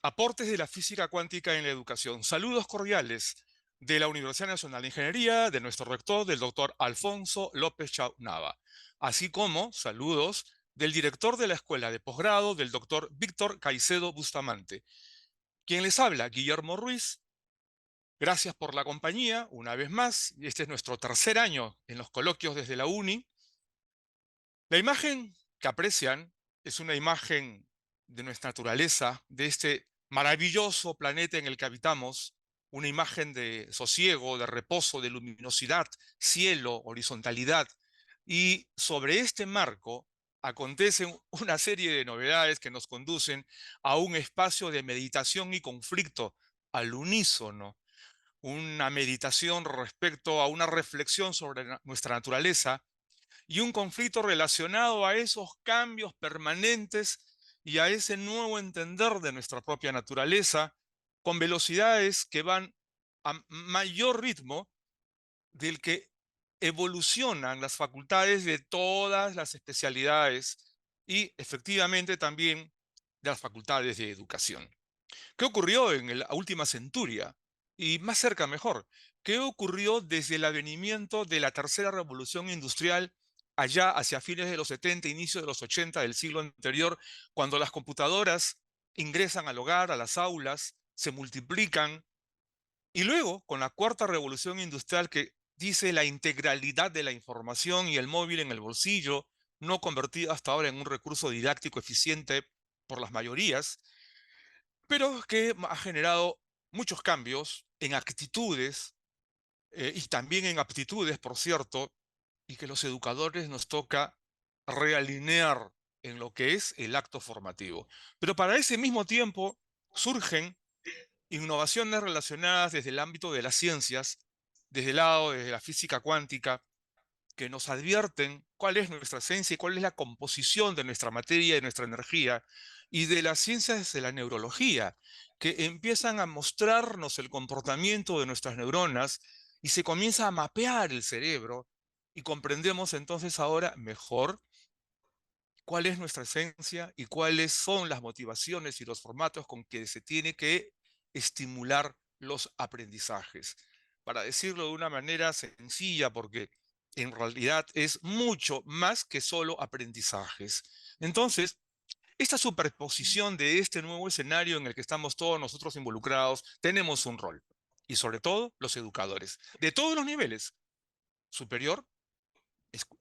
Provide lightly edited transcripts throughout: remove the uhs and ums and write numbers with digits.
Aportes de la física cuántica en la educación. Saludos cordiales de la Universidad Nacional de Ingeniería, de nuestro rector, del doctor Alfonso López Chau Nava, así como saludos del director de la Escuela de Posgrado, del doctor Víctor Caicedo Bustamante. Quien les habla, Guillermo Ruiz. Gracias por la compañía, una vez más. Este es nuestro tercer año en los coloquios desde la UNI. La imagen que aprecian es una imagen de nuestra naturaleza, de este maravilloso planeta en el que habitamos, una imagen de sosiego, de reposo, de luminosidad, cielo, horizontalidad. Y sobre este marco acontecen una serie de novedades que nos conducen a un espacio de meditación y conflicto al unísono, una meditación respecto a una reflexión sobre nuestra naturaleza y un conflicto relacionado a esos cambios permanentes y a ese nuevo entender de nuestra propia naturaleza con velocidades que van a mayor ritmo del que evolucionan las facultades de todas las especialidades y efectivamente también de las facultades de educación. ¿Qué ocurrió en la última centuria? Y más cerca mejor, ¿qué ocurrió desde el advenimiento de la tercera revolución industrial allá hacia fines de los 70, inicio de los 80 del siglo anterior, cuando las computadoras ingresan al hogar, a las aulas, se multiplican, y luego con la cuarta revolución industrial que dice la integralidad de la información y el móvil en el bolsillo, no convertida hasta ahora en un recurso didáctico eficiente por las mayorías, pero que ha generado muchos cambios en actitudes y también en aptitudes, por cierto, y que los educadores nos toca realinear en lo que es el acto formativo. Pero para ese mismo tiempo surgen innovaciones relacionadas desde el ámbito de las ciencias, desde el lado de la física cuántica, que nos advierten cuál es nuestra esencia y cuál es la composición de nuestra materia y de nuestra energía, y de las ciencias de la neurología, que empiezan a mostrarnos el comportamiento de nuestras neuronas y se comienza a mapear el cerebro y comprendemos entonces ahora mejor cuál es nuestra esencia y cuáles son las motivaciones y los formatos con que se tiene que estimular los aprendizajes. Para decirlo de una manera sencilla, porque en realidad es mucho más que solo aprendizajes. Entonces, esta superposición de este nuevo escenario en el que estamos todos nosotros involucrados, tenemos un rol. Y sobre todo, los educadores, de todos los niveles, superior,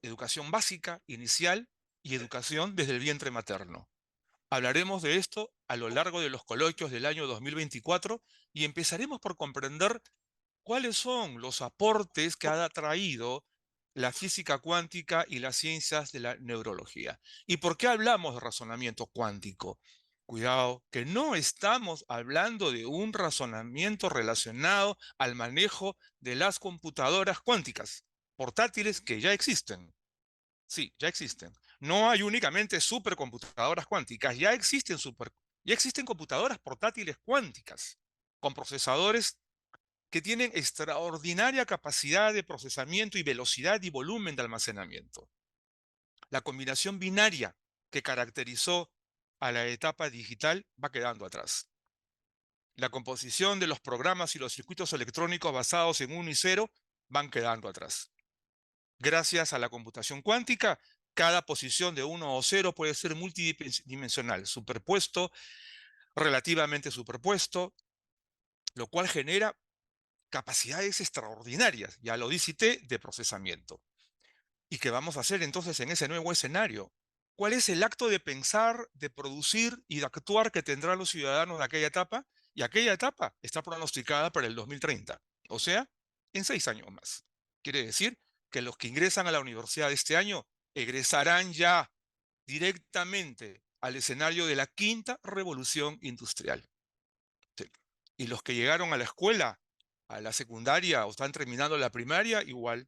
educación básica, inicial y educación desde el vientre materno. Hablaremos de esto a lo largo de los coloquios del año 2024 y empezaremos por comprender cuáles son los aportes que ha traído la física cuántica y las ciencias de la neurología. ¿Y por qué hablamos de razonamiento cuántico? Cuidado, que no estamos hablando de un razonamiento relacionado al manejo de las computadoras cuánticas, portátiles que ya existen. Sí, ya existen. No hay únicamente supercomputadoras cuánticas, ya existen computadoras portátiles cuánticas con procesadores que tienen extraordinaria capacidad de procesamiento y velocidad y volumen de almacenamiento. La combinación binaria que caracterizó a la etapa digital va quedando atrás. La composición de los programas y los circuitos electrónicos basados en 1 y 0 van quedando atrás. Gracias a la computación cuántica, cada posición de 1 o 0 puede ser multidimensional, superpuesto, relativamente superpuesto, lo cual genera capacidades extraordinarias, ya lo cité, de procesamiento. ¿Y qué vamos a hacer entonces en ese nuevo escenario? ¿Cuál es el acto de pensar, de producir y de actuar que tendrán los ciudadanos de aquella etapa? Y aquella etapa está pronosticada para el 2030, o sea, en 6 años más. Quiere decir que los que ingresan a la universidad este año egresarán ya directamente al escenario de la quinta revolución industrial. Sí. Y los que llegaron a la escuela, a la secundaria o están terminando la primaria, igual.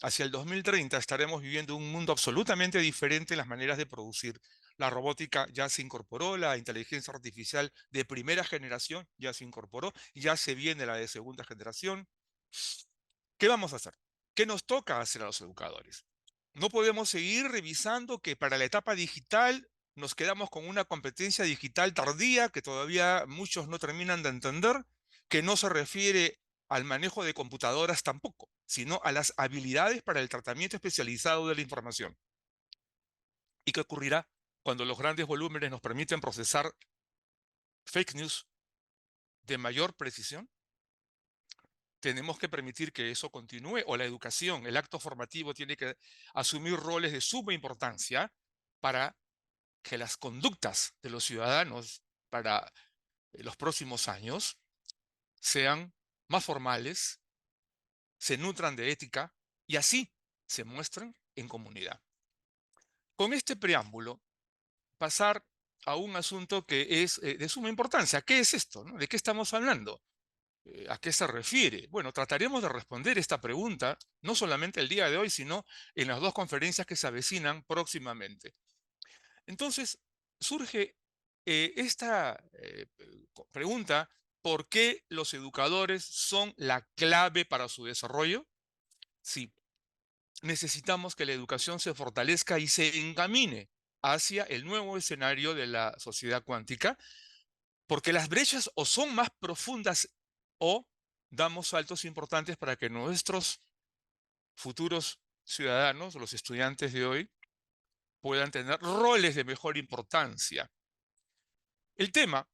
Hacia el 2030 estaremos viviendo un mundo absolutamente diferente en las maneras de producir. La robótica ya se incorporó, la inteligencia artificial de primera generación ya se incorporó, ya se viene la de segunda generación. ¿Qué vamos a hacer? ¿Qué nos toca hacer a los educadores? No podemos seguir revisando que para la etapa digital nos quedamos con una competencia digital tardía que todavía muchos no terminan de entender, que no se refiere al manejo de computadoras tampoco, sino a las habilidades para el tratamiento especializado de la información. ¿Y qué ocurrirá cuando los grandes volúmenes nos permiten procesar fake news de mayor precisión? Tenemos que permitir que eso continúe, o la educación, el acto formativo tiene que asumir roles de suma importancia para que las conductas de los ciudadanos para los próximos años sean más formales, se nutran de ética y así se muestren en comunidad. Con este preámbulo, pasar a un asunto que es de suma importancia. ¿Qué es esto, no? ¿De qué estamos hablando? ¿A qué se refiere? Bueno, trataremos de responder esta pregunta no solamente el día de hoy, sino en las dos conferencias que se avecinan próximamente. Entonces, surge esta pregunta: ¿por qué los educadores son la clave para su desarrollo? Sí, necesitamos que la educación se fortalezca y se encamine hacia el nuevo escenario de la sociedad cuántica, porque las brechas o son más profundas o damos saltos importantes para que nuestros futuros ciudadanos, los estudiantes de hoy, puedan tener roles de mejor importancia. El tema,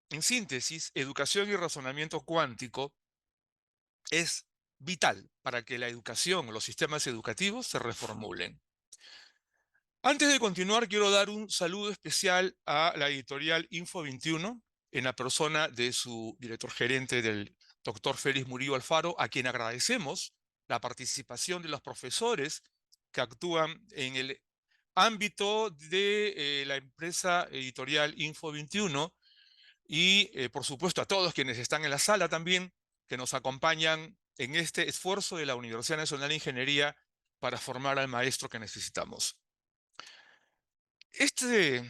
en síntesis, educación y razonamiento cuántico, es vital para que la educación, los sistemas educativos se reformulen. Antes de continuar, quiero dar un saludo especial a la editorial Info21, en la persona de su director gerente, del doctor Félix Murillo Alfaro, a quien agradecemos la participación de los profesores que actúan en el ámbito de la empresa editorial Info21 y, por supuesto, a todos quienes están en la sala también, que nos acompañan en este esfuerzo de la Universidad Nacional de Ingeniería para formar al maestro que necesitamos. Este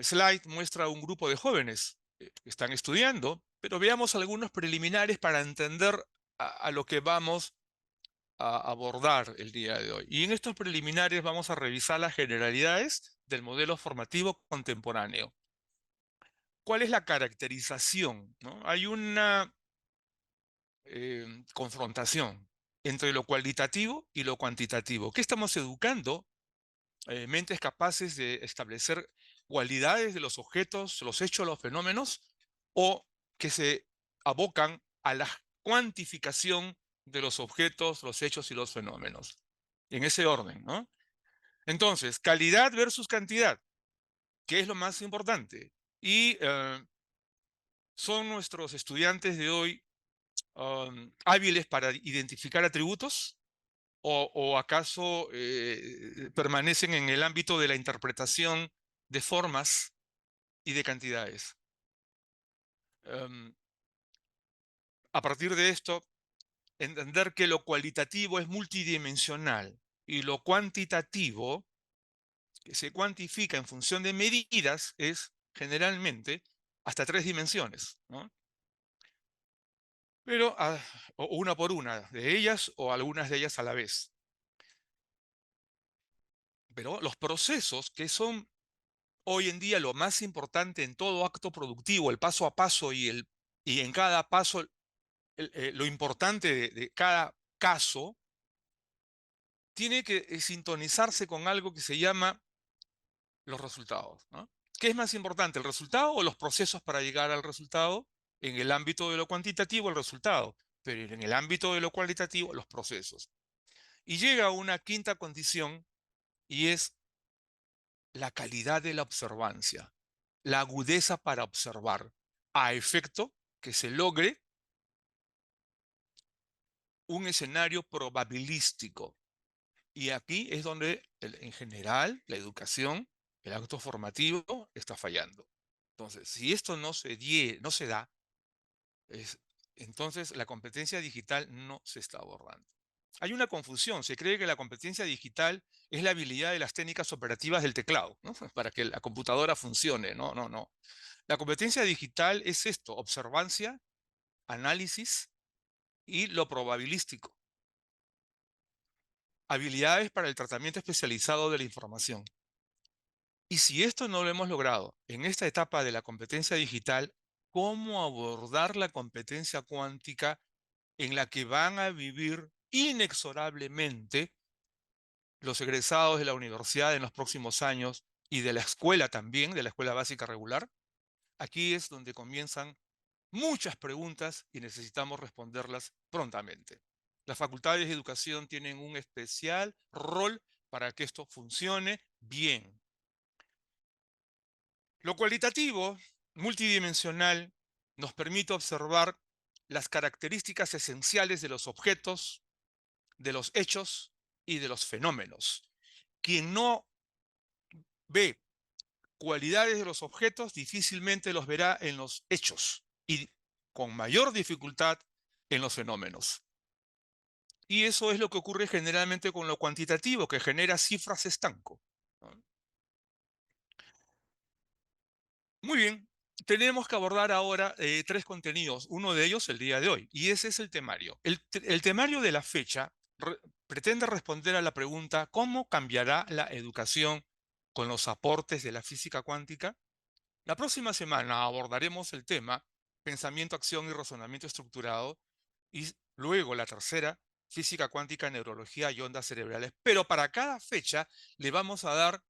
slide muestra un grupo de jóvenes que están estudiando, pero veamos algunos preliminares para entender a lo que vamos a abordar el día de hoy. Y en estos preliminares vamos a revisar las generalidades del modelo formativo contemporáneo. ¿Cuál es la caracterización, no? Hay una confrontación entre lo cualitativo y lo cuantitativo. ¿Qué estamos educando? Mentes capaces de establecer cualidades de los objetos, los hechos, los fenómenos, o que se abocan a la cuantificación de los objetos, los hechos y los fenómenos. En ese orden, ¿no? Entonces, calidad versus cantidad, ¿qué es lo más importante? Y son nuestros estudiantes de hoy hábiles para identificar atributos, o acaso permanecen en el ámbito de la interpretación de formas y de cantidades. A partir de esto, entender que lo cualitativo es multidimensional y lo cuantitativo, que se cuantifica en función de medidas, es generalmente hasta 3 dimensiones, ¿no? Pero o una por una de ellas o algunas de ellas a la vez. Pero los procesos, que son hoy en día lo más importante en todo acto productivo, el paso a paso y en cada paso lo importante de cada caso, tiene que sintonizarse con algo que se llama los resultados, ¿no? ¿Qué es más importante, el resultado o los procesos para llegar al resultado? En el ámbito de lo cuantitativo, el resultado, pero en el ámbito de lo cualitativo, los procesos. Y llega una quinta condición, y es la calidad de la observancia, la agudeza para observar, a efecto que se logre un escenario probabilístico. Y aquí es donde, en general, la educación, el acto formativo, está fallando. Entonces, si esto no se da, entonces la competencia digital no se está abordando. Hay una confusión, se cree que la competencia digital es la habilidad de las técnicas operativas del teclado, ¿no? Para que la computadora funcione. No, no, no. La competencia digital es esto: observancia, análisis y lo probabilístico. Habilidades para el tratamiento especializado de la información. Y si esto no lo hemos logrado en esta etapa de la competencia digital, ¿cómo abordar la competencia cuántica en la que van a vivir inexorablemente los egresados de la universidad en los próximos años y de la escuela también, de la escuela básica regular? Aquí es donde comienzan muchas preguntas y necesitamos responderlas prontamente. Las facultades de educación tienen un especial rol para que esto funcione bien. Lo cualitativo, multidimensional, nos permite observar las características esenciales de los objetos, de los hechos y de los fenómenos. Quien no ve cualidades de los objetos difícilmente los verá en los hechos y con mayor dificultad en los fenómenos. Y eso es lo que ocurre generalmente con lo cuantitativo, que genera cifras estanco, ¿no? Muy bien, tenemos que abordar ahora tres contenidos, uno de ellos el día de hoy, y ese es el temario. El temario de la fecha pretende responder a la pregunta: ¿cómo cambiará la educación con los aportes de la física cuántica? La próxima semana abordaremos el tema pensamiento, acción y razonamiento estructurado, y luego la tercera, física cuántica, neurología y ondas cerebrales. Pero para cada fecha le vamos a dar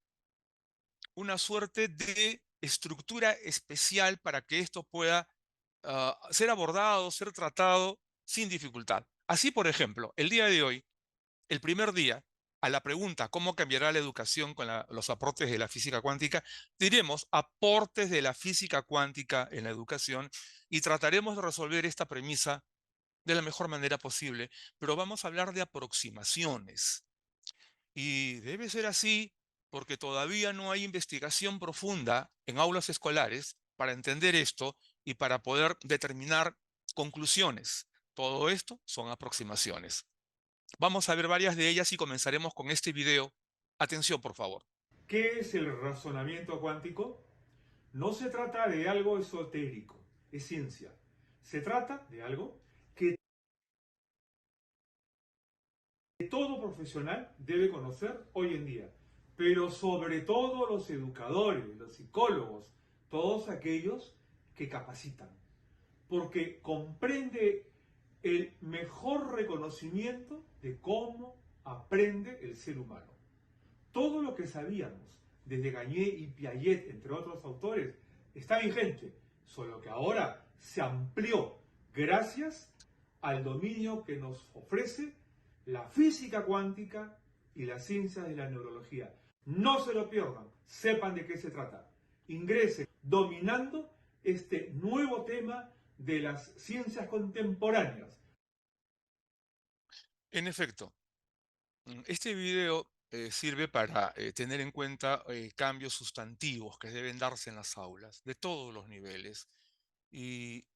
una suerte de estructura especial para que esto pueda ser abordado, ser tratado sin dificultad. Así, por ejemplo, el día de hoy, el primer día, a la pregunta ¿cómo cambiará la educación con los aportes de la física cuántica? Diremos aportes de la física cuántica en la educación y trataremos de resolver esta premisa de la mejor manera posible, pero vamos a hablar de aproximaciones. Y debe ser así porque todavía no hay investigación profunda en aulas escolares para entender esto y para poder determinar conclusiones. Todo esto son aproximaciones. Vamos a ver varias de ellas y comenzaremos con este video. Atención, por favor. ¿Qué es el razonamiento cuántico? No se trata de algo esotérico, es ciencia. Se trata de algo que todo profesional debe conocer hoy en día, pero sobre todo los educadores, los psicólogos, todos aquellos que capacitan, porque comprende el mejor reconocimiento de cómo aprende el ser humano. Todo lo que sabíamos desde Gagné y Piaget, entre otros autores, está vigente, solo que ahora se amplió gracias al dominio que nos ofrece la física cuántica y las ciencias de la neurología. No se lo pierdan, sepan de qué se trata. Ingresen dominando este nuevo tema de las ciencias contemporáneas. En efecto, este video sirve para tener en cuenta cambios sustantivos que deben darse en las aulas, de todos los niveles. Y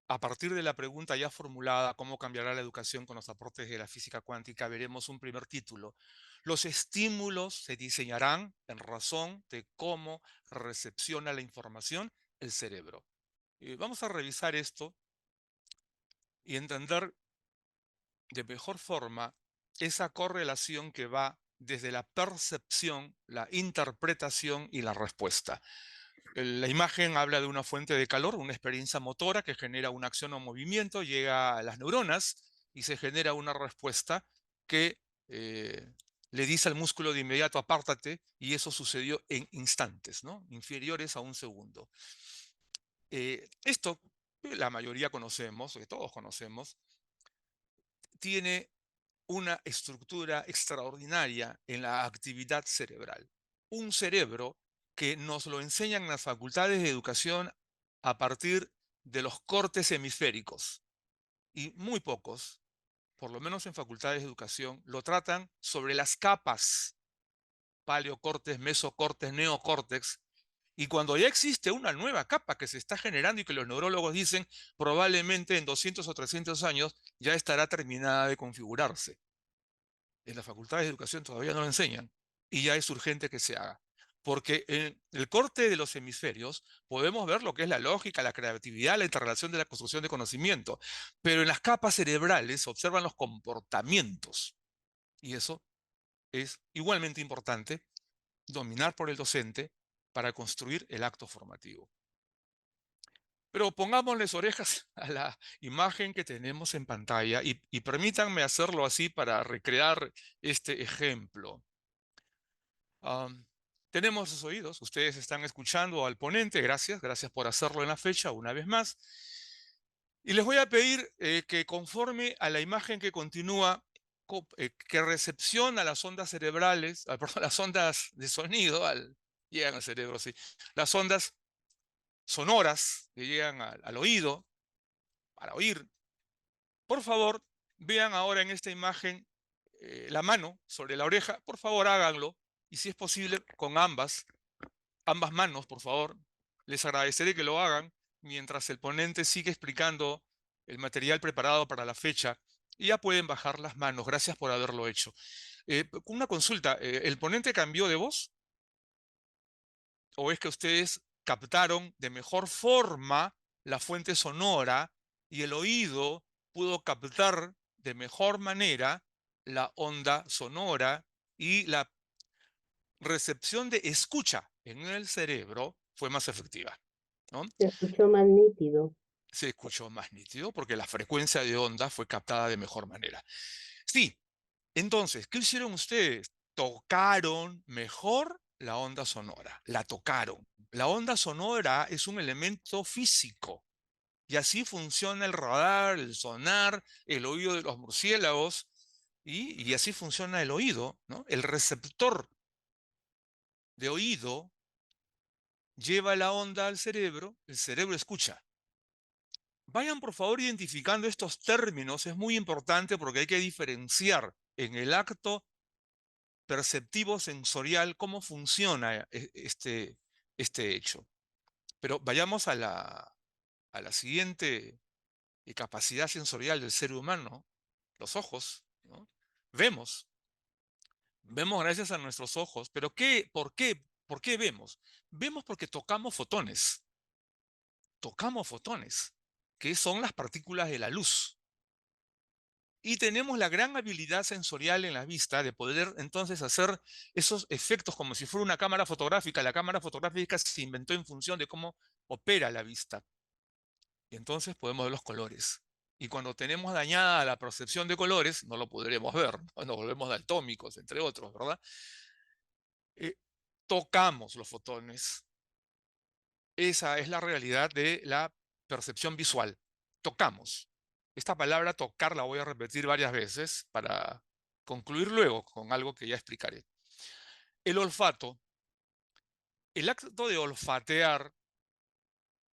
a partir de la pregunta ya formulada, ¿cómo cambiará la educación con los aportes de la física cuántica?, veremos un primer título. Los estímulos se diseñarán en razón de cómo recepciona la información el cerebro. Vamos a revisar esto y entender de mejor forma esa correlación que va desde la percepción, la interpretación y la respuesta. La imagen habla de una fuente de calor, una experiencia motora que genera una acción o movimiento, llega a las neuronas y se genera una respuesta que le dice al músculo de inmediato apártate, y eso sucedió en instantes, ¿no?, inferiores a un segundo. Esto, la mayoría conocemos, que todos conocemos, tiene una estructura extraordinaria en la actividad cerebral. Un cerebro que nos lo enseñan en las facultades de educación a partir de los cortes hemisféricos. Y muy pocos, por lo menos en facultades de educación, lo tratan sobre las capas: paleocortes, mesocortes, neocórtex. Y cuando ya existe una nueva capa que se está generando y que los neurólogos dicen probablemente en 200 o 300 años ya estará terminada de configurarse, en las facultades de educación todavía no lo enseñan y ya es urgente que se haga. Porque en el corte de los hemisferios podemos ver lo que es la lógica, la creatividad, la interrelación de la construcción de conocimiento, pero en las capas cerebrales se observan los comportamientos y eso es igualmente importante dominar por el docente para construir el acto formativo. Pero pongámosles orejas a la imagen que tenemos en pantalla y permítanme hacerlo así para recrear este ejemplo. Am, Tenemos los oídos, ustedes están escuchando al ponente, gracias por hacerlo en la fecha una vez más. Y les voy a pedir que conforme a la imagen que continúa, que recepciona las ondas cerebrales, perdón, las ondas de sonido, llegan al cerebro, sí, las ondas sonoras que llegan al oído, para oír. Por favor, vean ahora en esta imagen la mano sobre la oreja, por favor háganlo, y si es posible con ambas manos, por favor. Les agradeceré que lo hagan mientras el ponente sigue explicando el material preparado para la fecha. Y ya pueden bajar las manos. Gracias por haberlo hecho. Una consulta, ¿el ponente cambió de voz? ¿O es que ustedes captaron de mejor forma la fuente sonora y el oído pudo captar de mejor manera la onda sonora y la recepción de escucha en el cerebro fue más efectiva, ¿no? Se escuchó más nítido. Se escuchó más nítido porque la frecuencia de onda fue captada de mejor manera. Sí, entonces, ¿qué hicieron ustedes? Tocaron mejor la onda sonora, la tocaron. La onda sonora es un elemento físico y así funciona el radar, el sonar, el oído de los murciélagos y así funciona el oído, ¿no? El receptor de oído lleva la onda al cerebro, el cerebro escucha. Vayan por favor identificando estos términos, es muy importante porque hay que diferenciar en el acto perceptivo sensorial cómo funciona este hecho. Pero vayamos a la siguiente capacidad sensorial del ser humano, los ojos, ¿no? Vemos, vemos gracias a nuestros ojos, pero ¿por qué vemos? Vemos porque tocamos fotones, que son las partículas de la luz. Y tenemos la gran habilidad sensorial en la vista de poder entonces hacer esos efectos como si fuera una cámara fotográfica. La cámara fotográfica se inventó en función de cómo opera la vista. Y entonces podemos ver los colores. Y cuando tenemos dañada la percepción de colores, no lo podremos ver, ¿no? Nos volvemos daltónicos, entre otros, ¿verdad? Eh, Tocamos los fotones. Esa es la realidad de la percepción visual. Tocamos. Esta palabra tocar la voy a repetir varias veces para concluir luego con algo que ya explicaré. El olfato, el acto de olfatear,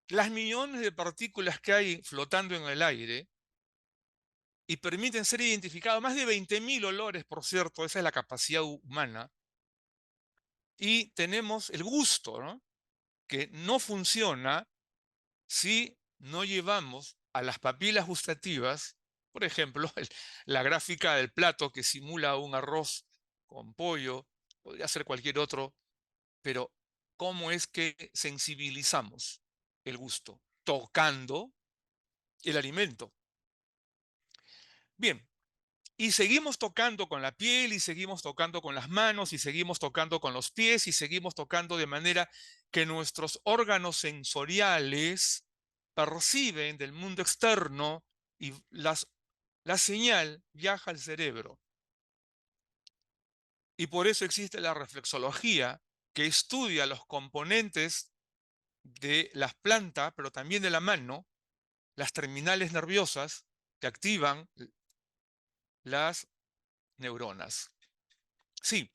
las millones de partículas que hay flotando en el aire y permiten ser identificados, más de 20.000 olores, por cierto, esa es la capacidad humana. Y tenemos el gusto, ¿no? Que no funciona si no llevamos a las papilas gustativas, por ejemplo, la gráfica del plato que simula un arroz con pollo, podría ser cualquier otro, pero ¿cómo es que sensibilizamos el gusto? Tocando el alimento. Bien, y seguimos tocando con la piel, y seguimos tocando con las manos, y seguimos tocando con los pies, y seguimos tocando de manera que nuestros órganos sensoriales perciben del mundo externo y la señal viaja al cerebro. Y por eso existe la reflexología, que estudia los componentes de las plantas, pero también de la mano, las terminales nerviosas que activan las neuronas. Sí,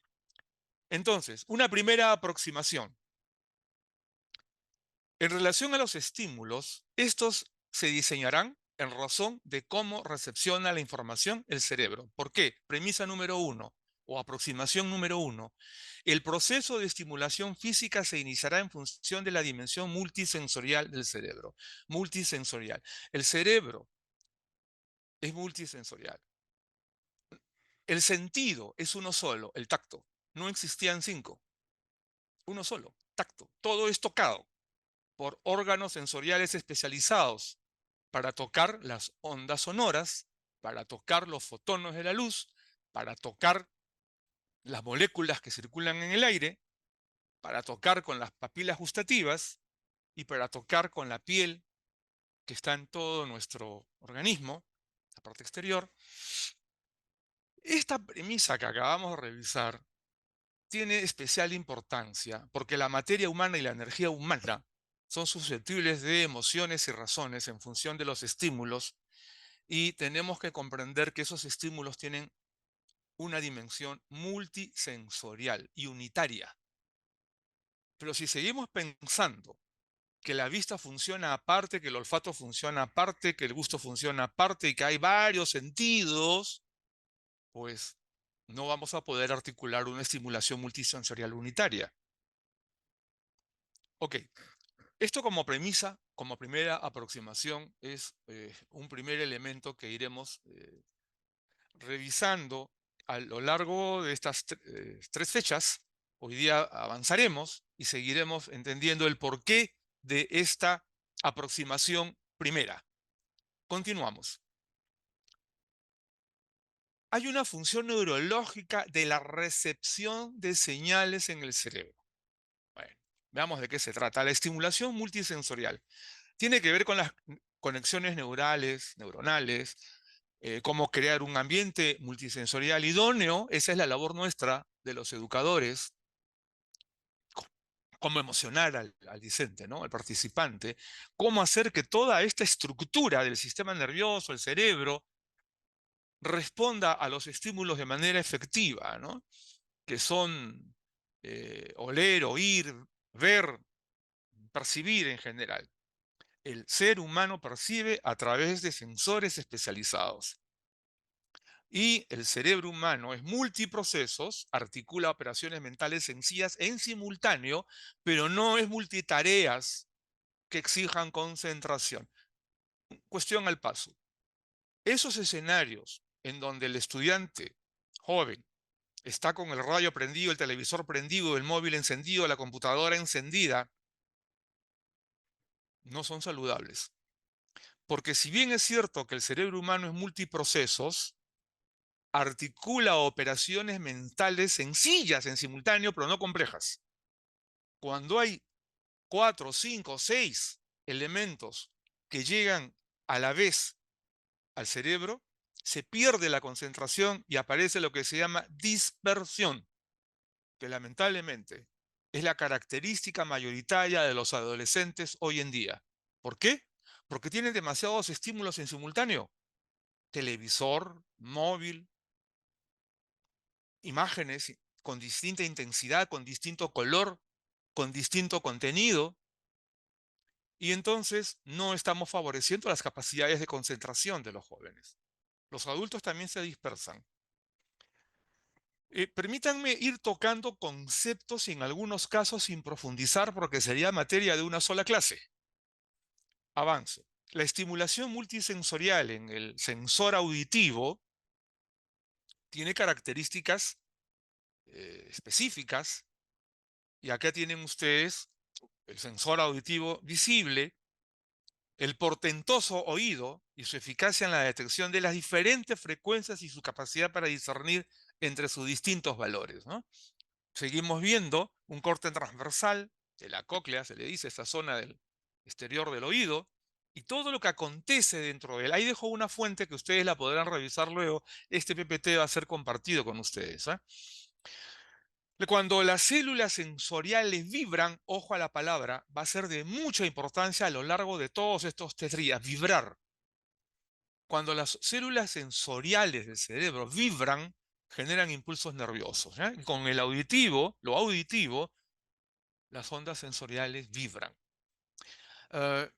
entonces, una primera aproximación. En relación a los estímulos, estos se diseñarán en razón de cómo recepciona la información el cerebro. ¿Por qué? Premisa número 1 o aproximación número 1. El proceso de estimulación física se iniciará en función de la dimensión multisensorial del cerebro. Multisensorial. El cerebro es multisensorial. El sentido es uno solo, el tacto. No existían cinco. Uno solo, tacto. Todo es tocado por órganos sensoriales especializados para tocar las ondas sonoras, para tocar los fotones de la luz, para tocar las moléculas que circulan en el aire para tocar con las papilas gustativas y para tocar con la piel que está en todo nuestro organismo, la parte exterior. Esta premisa que acabamos de revisar tiene especial importancia porque la materia humana y la energía humana son susceptibles de emociones y razones en función de los estímulos, y tenemos que comprender que esos estímulos tienen una dimensión multisensorial y unitaria. Pero si seguimos pensando que la vista funciona aparte, que el olfato funciona aparte, que el gusto funciona aparte y que hay varios sentidos, pues no vamos a poder articular una estimulación multisensorial unitaria. Ok, esto como premisa, como primera aproximación, es un primer elemento que iremos revisando a lo largo de estas tres fechas. Hoy día avanzaremos y seguiremos entendiendo el porqué de esta aproximación primera. Continuamos. Hay una función neurológica de la recepción de señales en el cerebro. Bueno, veamos de qué se trata. La estimulación multisensorial tiene que ver con las conexiones neuronales, cómo crear un ambiente multisensorial idóneo. Esa es la labor nuestra de los educadores, cómo emocionar al discente, ¿no? Al participante, cómo hacer que toda esta estructura del sistema nervioso, el cerebro, responda a los estímulos de manera efectiva, ¿no? Que son oler, oír, ver, percibir en general. El ser humano percibe a través de sensores especializados. Y el cerebro humano es multiprocesos, articula operaciones mentales sencillas en simultáneo, pero no es multitareas que exijan concentración. Cuestión al paso. Esos escenarios en donde el estudiante joven está con el radio prendido, el televisor prendido, el móvil encendido, la computadora encendida, no son saludables. Porque si bien es cierto que el cerebro humano es multiprocesos, articula operaciones mentales sencillas en simultáneo, pero no complejas. Cuando hay 4, 5, 6 elementos que llegan a la vez al cerebro, se pierde la concentración y aparece lo que se llama dispersión, que lamentablemente es la característica mayoritaria de los adolescentes hoy en día. ¿Por qué? Porque tienen demasiados estímulos en simultáneo. Televisor, móvil, imágenes con distinta intensidad, con distinto color, con distinto contenido, y entonces no estamos favoreciendo las capacidades de concentración de los jóvenes. Los adultos también se dispersan. Permítanme ir tocando conceptos y en algunos casos sin profundizar porque sería materia de una sola clase. Avanzo. La estimulación multisensorial en el sensor auditivo tiene características específicas, y acá tienen ustedes el sensor auditivo visible, el portentoso oído y su eficacia en la detección de las diferentes frecuencias y su capacidad para discernir entre sus distintos valores, ¿no? Seguimos viendo un corte transversal de la cóclea, se le dice, esta zona del exterior del oído, y todo lo que acontece dentro de él. Ahí dejo una fuente que ustedes la podrán revisar luego. Este PPT va a ser compartido con ustedes, ¿eh? Cuando las células sensoriales vibran, ojo a la palabra, va a ser de mucha importancia a lo largo de todos estos 3 días, vibrar. Cuando las células sensoriales del cerebro vibran, generan impulsos nerviosos, ¿eh? Y con el auditivo, lo auditivo, las ondas sensoriales vibran. Eh,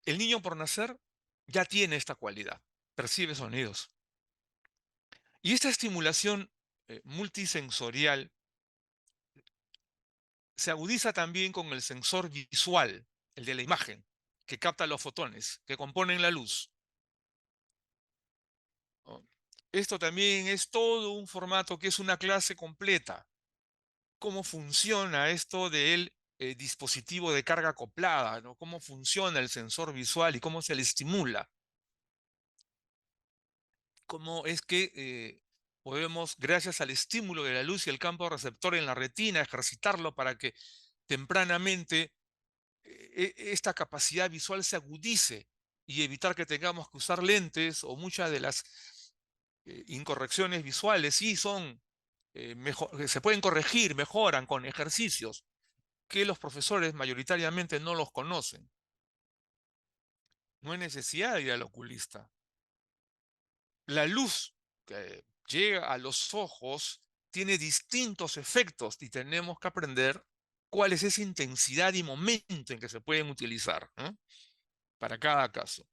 el niño por nacer ya tiene esta cualidad, percibe sonidos. Y esta estimulación multisensorial se agudiza también con el sensor visual, el de la imagen, que capta los fotones, que componen la luz, ¿no? Esto también es todo un formato que es una clase completa. ¿Cómo funciona esto del dispositivo de carga acoplada, ¿no? ¿Cómo funciona el sensor visual y cómo se le estimula? ¿Cómo es que podemos, gracias al estímulo de la luz y el campo receptor en la retina, ejercitarlo para que tempranamente esta capacidad visual se agudice y evitar que tengamos que usar lentes, o muchas de las incorrecciones visuales sí son, se pueden corregir, mejoran con ejercicios que los profesores mayoritariamente no los conocen. No hay necesidad de ir al oculista. La luz que llega a los ojos tiene distintos efectos y tenemos que aprender cuál es esa intensidad y momento en que se pueden utilizar, ¿no?, para cada caso.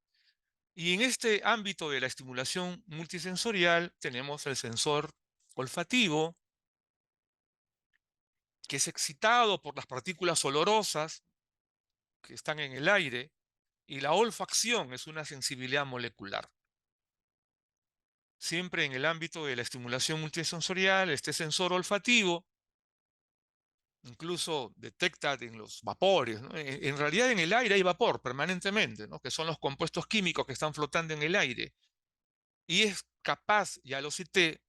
Y en este ámbito de la estimulación multisensorial tenemos el sensor olfativo, que es excitado por las partículas olorosas que están en el aire, y la olfacción es una sensibilidad molecular. Siempre en el ámbito de la estimulación multisensorial, este sensor olfativo incluso detecta en los vapores, ¿no? En realidad en el aire hay vapor permanentemente, ¿no?, que son los compuestos químicos que están flotando en el aire. Y es capaz, ya lo cité,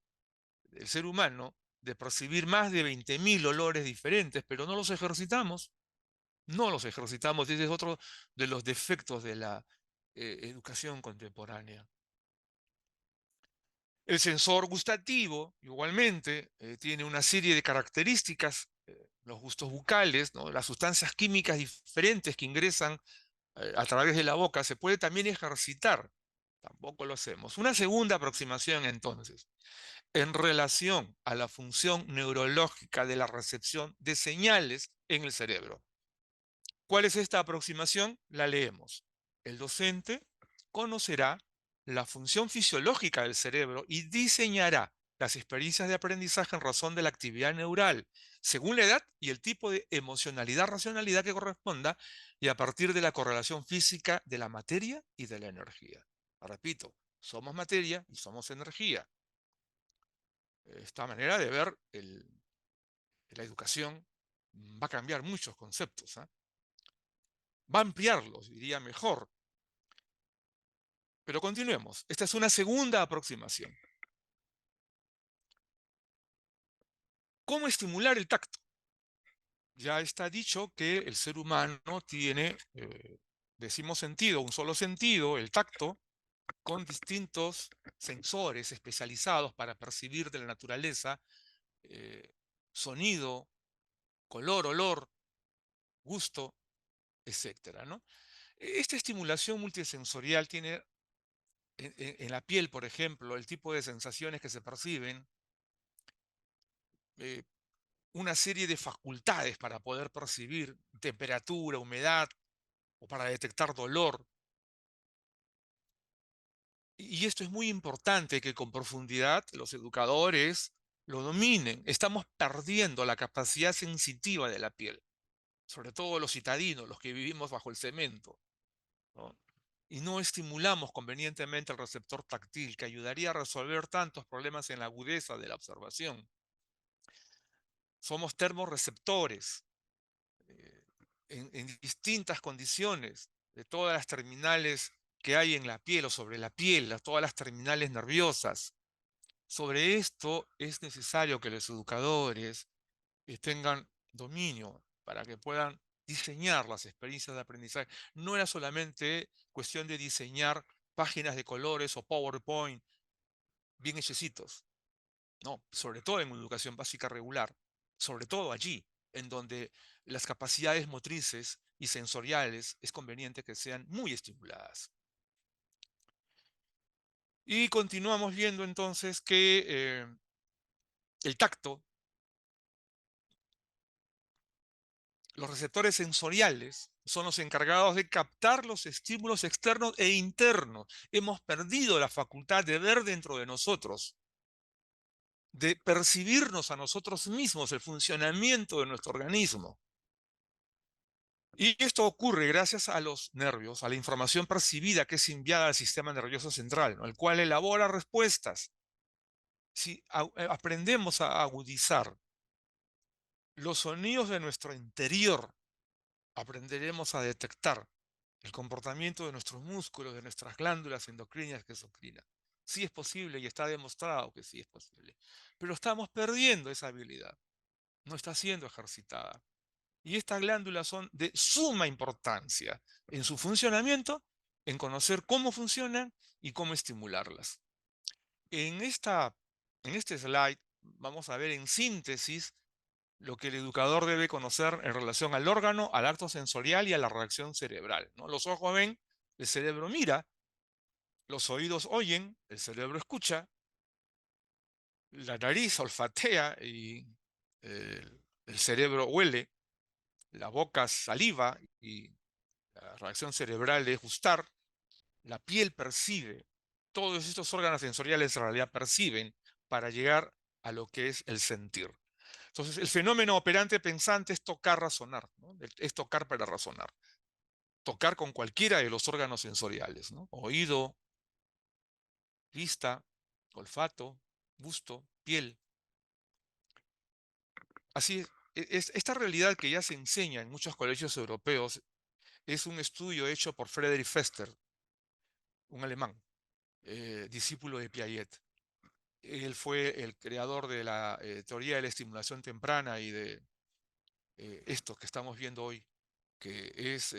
el ser humano, de percibir más de 20.000 olores diferentes, pero no los ejercitamos. No los ejercitamos. Ese es otro de los defectos de la educación contemporánea. El sensor gustativo, igualmente, tiene una serie de características, los gustos bucales, ¿no?, las sustancias químicas diferentes que ingresan a través de la boca, se puede también ejercitar. Tampoco lo hacemos. Una segunda aproximación, entonces, en relación a la función neurológica de la recepción de señales en el cerebro. ¿Cuál es esta aproximación? La leemos. El docente conocerá la función fisiológica del cerebro y diseñará las experiencias de aprendizaje en razón de la actividad neural, según la edad y el tipo de emocionalidad, racionalidad que corresponda, y a partir de la correlación física de la materia y de la energía. Repito, somos materia y somos energía. Esta manera de ver la educación va a cambiar muchos conceptos, ¿eh? Va a ampliarlos, diría mejor. Pero continuemos. Esta es una segunda aproximación. ¿Cómo estimular el tacto? Ya está dicho que el ser humano tiene, decimos sentido, un solo sentido, el tacto, con distintos sensores especializados para percibir de la naturaleza eh, sonido, color, olor, gusto, etcétera, ¿no? Esta estimulación multisensorial tiene en la piel, por ejemplo, el tipo de sensaciones que se perciben, eh, una serie de facultades para poder percibir temperatura, humedad o para detectar dolor. Y esto es muy importante que con profundidad los educadores lo dominen. Estamos perdiendo la capacidad sensitiva de la piel, sobre todo los citadinos, los que vivimos bajo el cemento, ¿no? Y no estimulamos convenientemente el receptor táctil, que ayudaría a resolver tantos problemas en la agudeza de la observación. Somos termorreceptores eh, en distintas condiciones de todas las terminales que hay en la piel o sobre la piel, todas las terminales nerviosas. Sobre esto es necesario que los educadores tengan dominio para que puedan diseñar las experiencias de aprendizaje. No era solamente cuestión de diseñar páginas de colores o PowerPoint bien hechecitos. No, sobre todo en educación básica regular, sobre todo allí, en donde las capacidades motrices y sensoriales es conveniente que sean muy estimuladas. Y continuamos viendo entonces que el tacto, los receptores sensoriales, son los encargados de captar los estímulos externos e internos. Hemos perdido la facultad de ver dentro de nosotros, de percibirnos a nosotros mismos, el funcionamiento de nuestro organismo. Y esto ocurre gracias a los nervios, a la información percibida que es enviada al sistema nervioso central, ¿no?, el cual elabora respuestas. Si aprendemos a agudizar los sonidos de nuestro interior, aprenderemos a detectar el comportamiento de nuestros músculos, de nuestras glándulas endocrinas que exocrinas. Sí es posible y está demostrado que sí es posible. Pero estamos perdiendo esa habilidad. No está siendo ejercitada. Y estas glándulas son de suma importancia en su funcionamiento, en conocer cómo funcionan y cómo estimularlas. En, en este slide vamos a ver en síntesis lo que el educador debe conocer en relación al órgano, al acto sensorial y a la reacción cerebral, ¿no? Los ojos ven, el cerebro mira, los oídos oyen, el cerebro escucha, la nariz olfatea y el cerebro huele, la boca saliva y la reacción cerebral es gustar, la piel percibe. Todos estos órganos sensoriales en realidad perciben para llegar a lo que es el sentir. Entonces, el fenómeno operante pensante es tocar, razonar, ¿no? Es tocar para razonar. Tocar con cualquiera de los órganos sensoriales, ¿no? Oído, vista, olfato, gusto, piel. Así es, esta realidad que ya se enseña en muchos colegios europeos es un estudio hecho por Friedrich Fester, un alemán, discípulo de Piaget. Él fue el creador de la teoría de la estimulación temprana y de esto que estamos viendo hoy, que es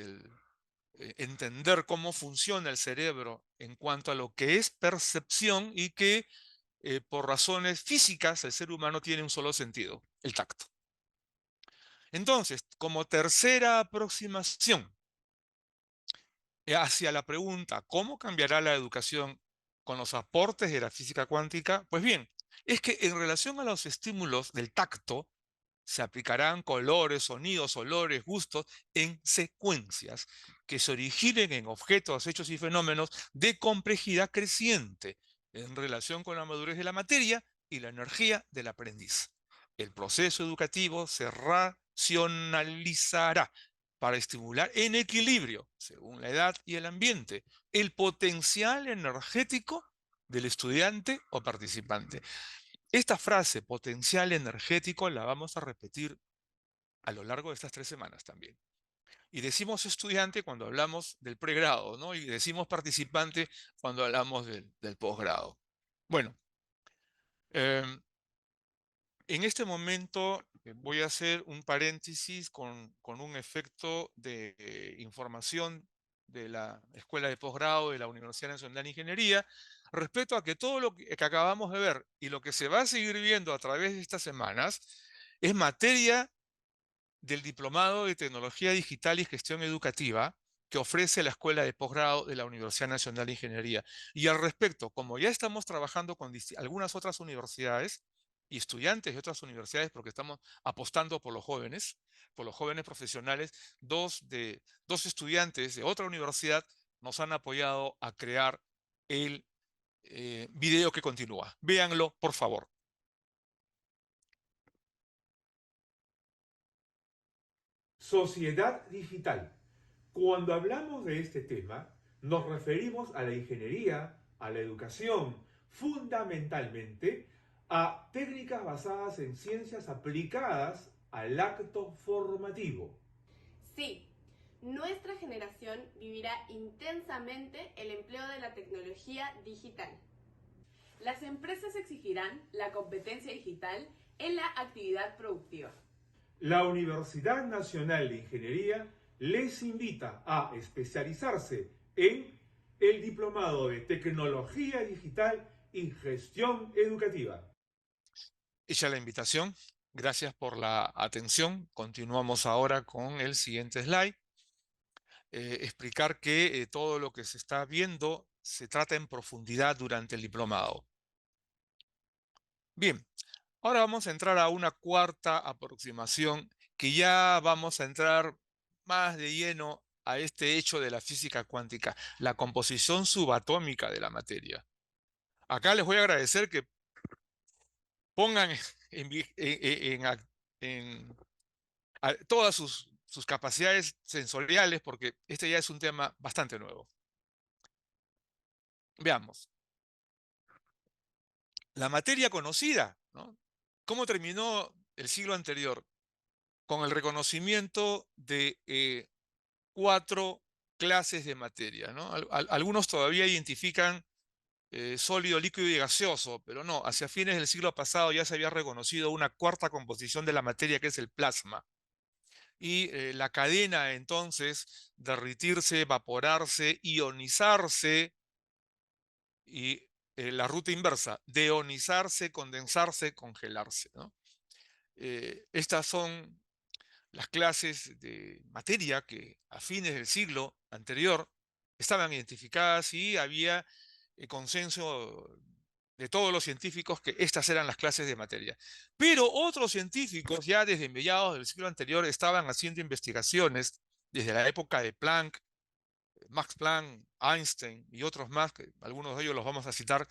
entender cómo funciona el cerebro en cuanto a lo que es percepción y que por razones físicas el ser humano tiene un solo sentido, el tacto. Entonces, como tercera aproximación hacia la pregunta, ¿cómo cambiará la educación con los aportes de la física cuántica? Pues bien, es que en relación a los estímulos del tacto, se aplicarán colores, sonidos, olores, gustos en secuencias que se originen en objetos, hechos y fenómenos de complejidad creciente en relación con la madurez de la materia y la energía del aprendiz. El proceso educativo se racionalizará para estimular en equilibrio, según la edad y el ambiente, el potencial energético del estudiante o participante. Esta frase, potencial energético, la vamos a repetir a lo largo de estas 3 semanas también. Y decimos estudiante cuando hablamos del pregrado, ¿no? Y decimos participante cuando hablamos del posgrado. Bueno, em, en este momento voy a hacer un paréntesis con un efecto de información de la Escuela de Posgrado de la Universidad Nacional de Ingeniería respecto a que todo lo que acabamos de ver y lo que se va a seguir viendo a través de estas semanas es materia del Diplomado de Tecnología Digital y Gestión Educativa que ofrece la Escuela de Posgrado de la Universidad Nacional de Ingeniería. Y al respecto, como ya estamos trabajando con algunas otras universidades y estudiantes de otras universidades, porque estamos apostando por los jóvenes profesionales, dos estudiantes de otra universidad nos han apoyado a crear el video que continúa. Véanlo, por favor. Sociedad digital. Cuando hablamos de este tema, nos referimos a la ingeniería, a la educación, fundamentalmente a técnicas basadas en ciencias aplicadas al acto formativo. Sí, nuestra generación vivirá intensamente el empleo de la tecnología digital. Las empresas exigirán la competencia digital en la actividad productiva. La Universidad Nacional de Ingeniería les invita a especializarse en el Diplomado de Tecnología Digital y Gestión Educativa. Hecha la invitación, gracias por la atención. Continuamos ahora con el siguiente slide. Explicar que todo lo que se está viendo se trata en profundidad durante el diplomado. Bien, ahora vamos a entrar a una cuarta aproximación que ya vamos a entrar más de lleno a este hecho de la física cuántica, la composición subatómica de la materia. Acá les voy a agradecer que pongan en todas sus capacidades sensoriales, porque este ya es un tema bastante nuevo. Veamos. La materia conocida, ¿no? ¿Cómo terminó el siglo anterior? Con el reconocimiento de 4 clases de materia, ¿no? Algunos todavía identifican sólido, líquido y gaseoso, pero no, hacia fines del siglo pasado ya se había reconocido una cuarta composición de la materia que es el plasma. y la cadena entonces derritirse, evaporarse, ionizarse y la ruta inversa, deionizarse, condensarse, congelarse, ¿no? Estas son las clases de materia que a fines del siglo anterior estaban identificadas y había consenso de todos los científicos que estas eran las clases de materia. Pero otros científicos ya desde mediados del siglo anterior estaban haciendo investigaciones desde la época de Planck, Max Planck, Einstein y otros más, que algunos de ellos los vamos a citar,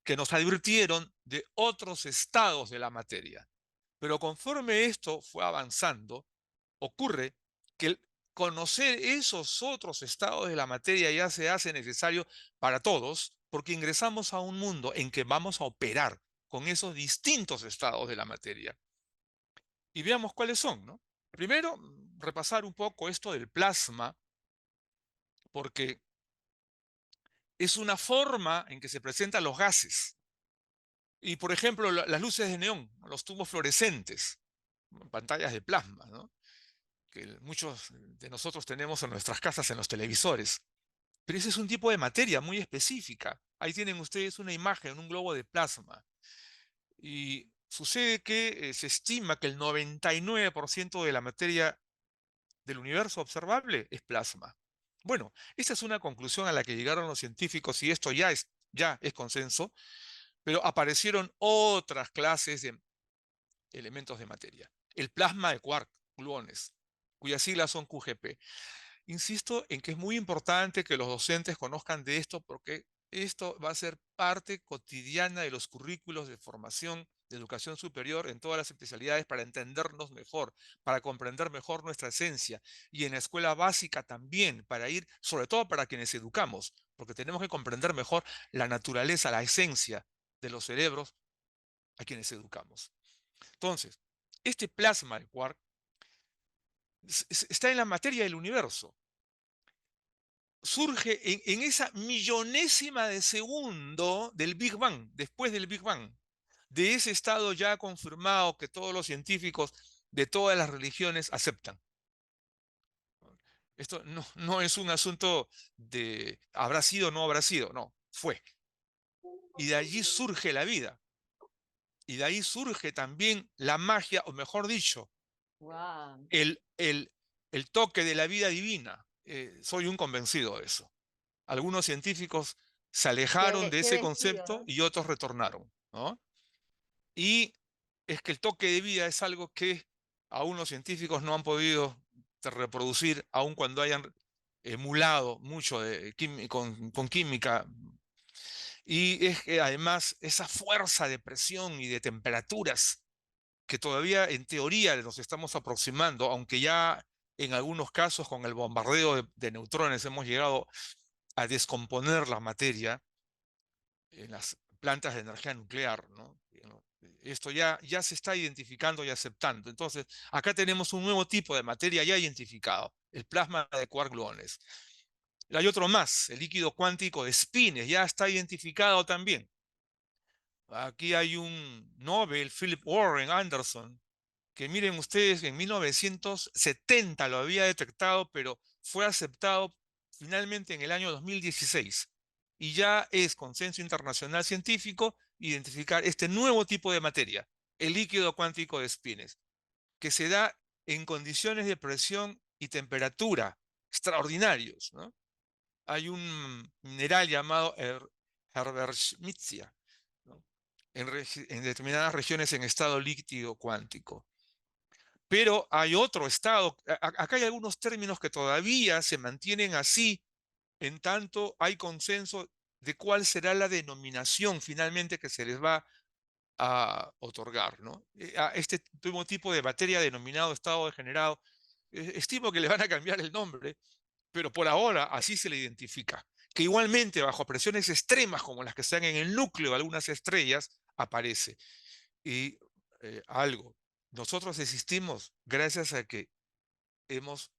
que nos advirtieron de otros estados de la materia. Pero conforme esto fue avanzando, ocurre que conocer esos otros estados de la materia ya se hace necesario para todos, porque ingresamos a un mundo en que vamos a operar con esos distintos estados de la materia. Y veamos cuáles son, ¿no? Primero, repasar un poco esto del plasma, porque es una forma en que se presentan los gases. Y, por ejemplo, las luces de neón, los tubos fluorescentes, pantallas de plasma, ¿no? Que muchos de nosotros tenemos en nuestras casas, en los televisores. Pero ese es un tipo de materia muy específica. Ahí tienen ustedes una imagen, un globo de plasma. Y sucede que se estima que el 99% de la materia del universo observable es plasma. Bueno, esta es una conclusión a la que llegaron los científicos y esto ya es consenso, pero aparecieron otras clases de elementos de materia. El plasma de quark, gluones, cuyas siglas son QGP. Insisto en que es muy importante que los docentes conozcan de esto porque esto va a ser parte cotidiana de los currículos de formación de educación superior en todas las especialidades para entendernos mejor, para comprender mejor nuestra esencia y en la escuela básica también, para ir, sobre todo para quienes educamos, porque tenemos que comprender mejor la naturaleza, la esencia de los cerebros a quienes educamos. Entonces, este plasma de quark está en la materia del universo. Surge en esa millonésima de segundo del Big Bang, después del Big Bang, de ese estado ya confirmado que todos los científicos de todas las religiones aceptan. Esto no es un asunto de habrá sido o no habrá sido, no, fue. Y de allí surge la vida. Y de ahí surge también la magia, o mejor dicho, Wow. el, el, el toque de la vida divina. Soy un convencido de eso. Algunos científicos se alejaron de Qué ese bendecido, concepto ¿no? y otros retornaron, ¿no? Y es que el toque de vida es algo que aún los científicos no han podido reproducir, aun cuando hayan emulado mucho con química. Y es que además esa fuerza de presión y de temperaturas que todavía en teoría nos estamos aproximando, aunque ya en algunos casos con el bombardeo de neutrones hemos llegado a descomponer la materia en las plantas de energía nuclear, ¿no? Esto ya se está identificando y aceptando. Entonces, acá tenemos un nuevo tipo de materia ya identificado, el plasma de quark gluones. Hay otro más, el líquido cuántico de spines, ya está identificado también. Aquí hay un Nobel, Philip Warren Anderson, que miren ustedes, en 1970 lo había detectado, pero fue aceptado finalmente en el año 2016. Y ya es consenso internacional científico identificar este nuevo tipo de materia, el líquido cuántico de spines, que se da en condiciones de presión y temperatura extraordinarios, ¿no? Hay un mineral llamado Herberschmitzia, ¿no? En determinadas regiones en estado líquido cuántico. Pero hay otro estado, acá hay algunos términos que todavía se mantienen así, en tanto hay consenso de cuál será la denominación finalmente que se les va a otorgar, ¿no? A este nuevo tipo de materia denominado estado degenerado, estimo que le van a cambiar el nombre, pero por ahora así se le identifica, que igualmente bajo presiones extremas como las que se dan en el núcleo de algunas estrellas, aparece. Y algo, nosotros existimos gracias a que hemos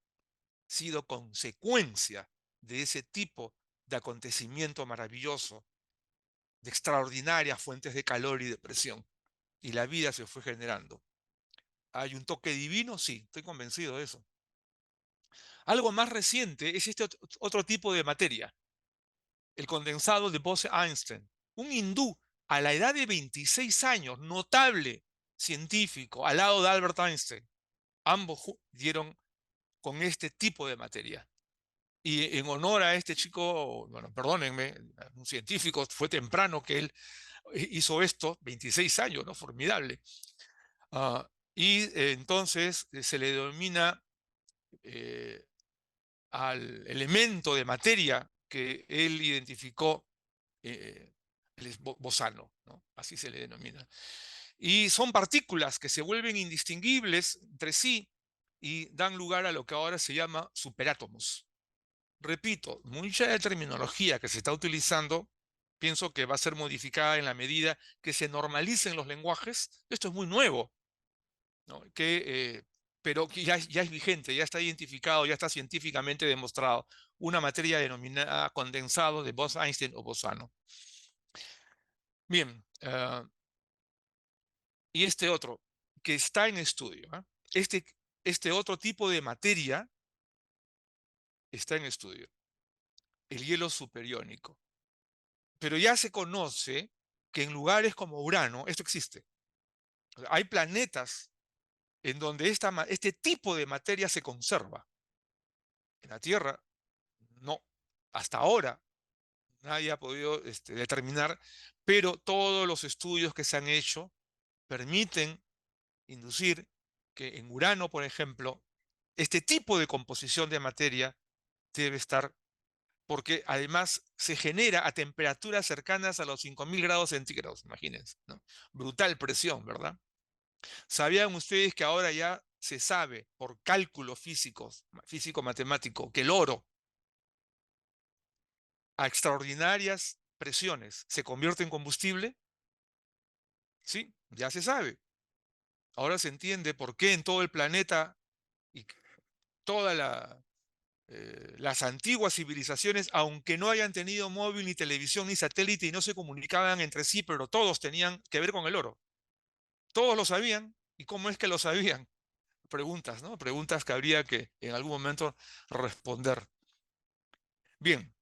sido consecuencia de ese tipo de acontecimiento maravilloso, de extraordinarias fuentes de calor y de presión. Y la vida se fue generando. ¿Hay un toque divino? Sí, estoy convencido de eso. Algo más reciente es este otro tipo de materia, el condensado de Bose-Einstein. Un hindú a la edad de 26 años, notable científico, al lado de Albert Einstein. Ambos dieron con este tipo de materia. Y en honor a este chico, bueno, perdónenme, un científico, fue temprano que él hizo esto, 26 años, ¿no? Formidable. Y entonces se le denomina eh, al elemento de materia que él identificó, él es bosano, ¿no? Así se le denomina. Y son partículas que se vuelven indistinguibles entre sí y dan lugar a lo que ahora se llama superátomos. Repito, mucha de la terminología que se está utilizando, pienso que va a ser modificada en la medida que se normalicen los lenguajes. Esto es muy nuevo, ¿no? Pero que ya es vigente, ya está identificado, ya está científicamente demostrado. Una materia denominada condensado de Bose-Einstein o bosano. Bien, y este otro, que está en estudio, ¿eh? Este otro tipo de materia está en estudio, el hielo superiónico. Pero ya se conoce que en lugares como Urano, esto existe. O sea, hay planetas en donde este tipo de materia se conserva. En la Tierra, no. Hasta ahora nadie ha podido determinar, pero todos los estudios que se han hecho permiten inducir que en Urano, por ejemplo, este tipo de composición de materia debe estar, porque además se genera a temperaturas cercanas a los 5000 grados centígrados, imagínense, ¿no? Brutal presión, ¿verdad? ¿Sabían ustedes que ahora ya se sabe por cálculos físicos, físico-matemático, que el oro a extraordinarias presiones se convierte en combustible? Sí, ya se sabe. Ahora se entiende por qué en todo el planeta y todas las antiguas civilizaciones, aunque no hayan tenido móvil, ni televisión, ni satélite y no se comunicaban entre sí, pero todos tenían que ver con el oro. Todos lo sabían. ¿Y cómo es que lo sabían? Preguntas, ¿no? Preguntas que habría que en algún momento responder. Bien,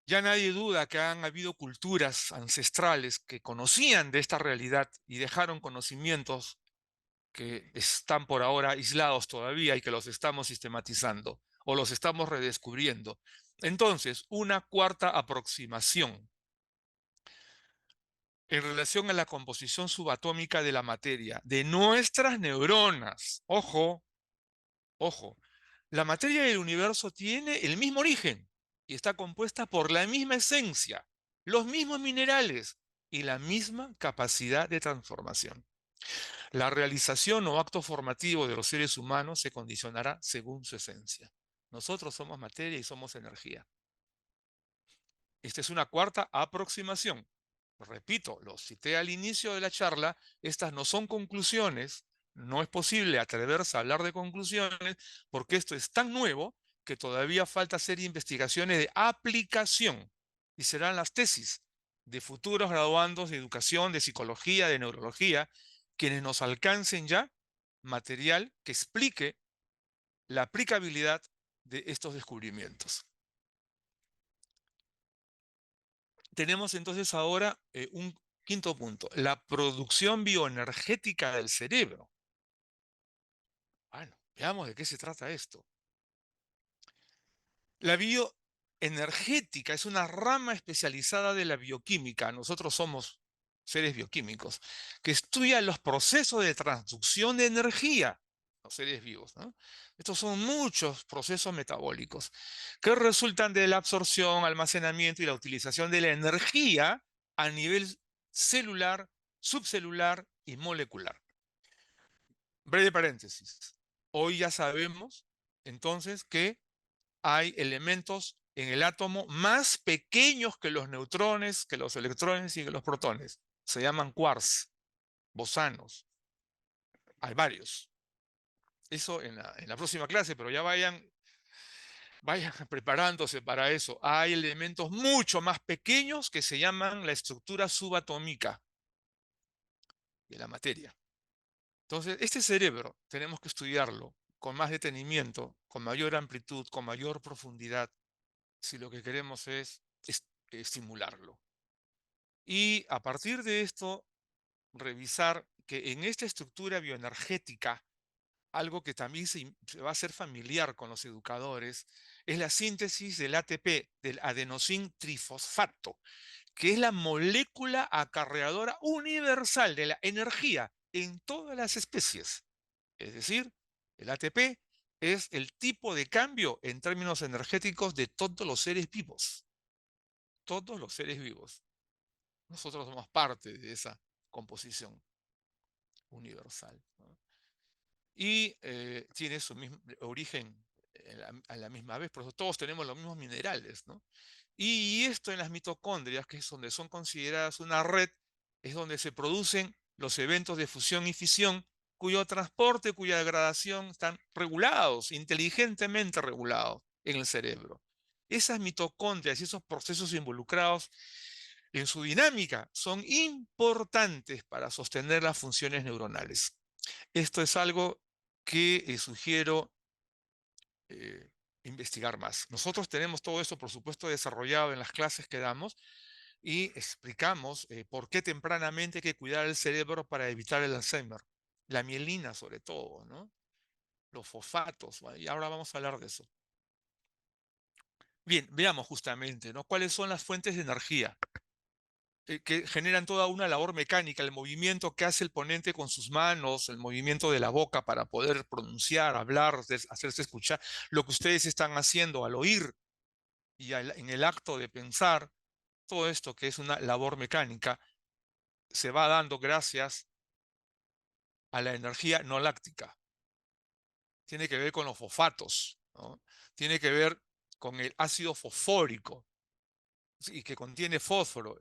ya nadie duda que han habido culturas ancestrales que conocían de esta realidad y dejaron conocimientos que están por ahora aislados todavía y que los estamos sistematizando o los estamos redescubriendo. Entonces, una cuarta aproximación en relación a la composición subatómica de la materia, de nuestras neuronas. Ojo, ojo, la materia del universo tiene el mismo origen y está compuesta por la misma esencia, los mismos minerales y la misma capacidad de transformación. La realización o acto formativo de los seres humanos se condicionará según su esencia. Nosotros somos materia y somos energía. Esta es una cuarta aproximación. Repito, lo cité al inicio de la charla, estas no son conclusiones, no es posible atreverse a hablar de conclusiones porque esto es tan nuevo que todavía falta hacer investigaciones de aplicación y serán las tesis de futuros graduandos de educación, de psicología, de neurología, quienes nos alcancen ya material que explique la aplicabilidad de estos descubrimientos. Tenemos entonces ahora un quinto punto, la producción bioenergética del cerebro. Bueno, veamos de qué se trata esto. La bioenergética es una rama especializada de la bioquímica. Nosotros somos seres bioquímicos que estudian los procesos de transducción de energía, los seres vivos, ¿no? Estos son muchos procesos metabólicos que resultan de la absorción, almacenamiento y la utilización de la energía a nivel celular, subcelular y molecular. Breve paréntesis. Hoy ya sabemos entonces que hay elementos en el átomo más pequeños que los neutrones, que los electrones y que los protones. Se llaman quarks, bosanos. Hay varios. Eso en la próxima clase, pero ya vayan preparándose para eso. Hay elementos mucho más pequeños que se llaman la estructura subatómica. de la materia. Entonces, este cerebro tenemos que estudiarlo con más detenimiento, con mayor amplitud, con mayor profundidad, si lo que queremos es estimularlo. Y a partir de esto, revisar que en esta estructura bioenergética, algo que también se va a hacer familiar con los educadores, es la síntesis del ATP, del adenosín trifosfato, que es la molécula acarreadora universal de la energía en todas las especies. Es decir, el ATP es el tipo de cambio en términos energéticos de todos los seres vivos. Todos los seres vivos. Nosotros somos parte de esa composición universal, ¿no? Y tiene su mismo origen a la misma vez, por eso todos tenemos los mismos minerales, ¿no? Y esto en las mitocondrias, que es donde son consideradas una red, es donde se producen los eventos de fusión y fisión, cuyo transporte, cuya degradación están regulados, inteligentemente regulados en el cerebro. Esas mitocondrias y esos procesos involucrados en su dinámica son importantes para sostener las funciones neuronales. Esto es algo que sugiero investigar más. Nosotros tenemos todo esto, por supuesto, desarrollado en las clases que damos y explicamos por qué tempranamente hay que cuidar el cerebro para evitar el Alzheimer. La mielina, sobre todo, ¿no? Los fosfatos, ¿vale? Y ahora vamos a hablar de eso. Bien, veamos justamente, ¿no? ¿Cuáles son las fuentes de energía que generan toda una labor mecánica, el movimiento que hace el ponente con sus manos, el movimiento de la boca para poder pronunciar, hablar, hacerse escuchar, lo que ustedes están haciendo al oír y en el acto de pensar, todo esto que es una labor mecánica, se va dando gracias a la energía no láctica. Tiene que ver con los fosfatos, ¿no? Tiene que ver con el ácido fosfórico, y que contiene fósforo,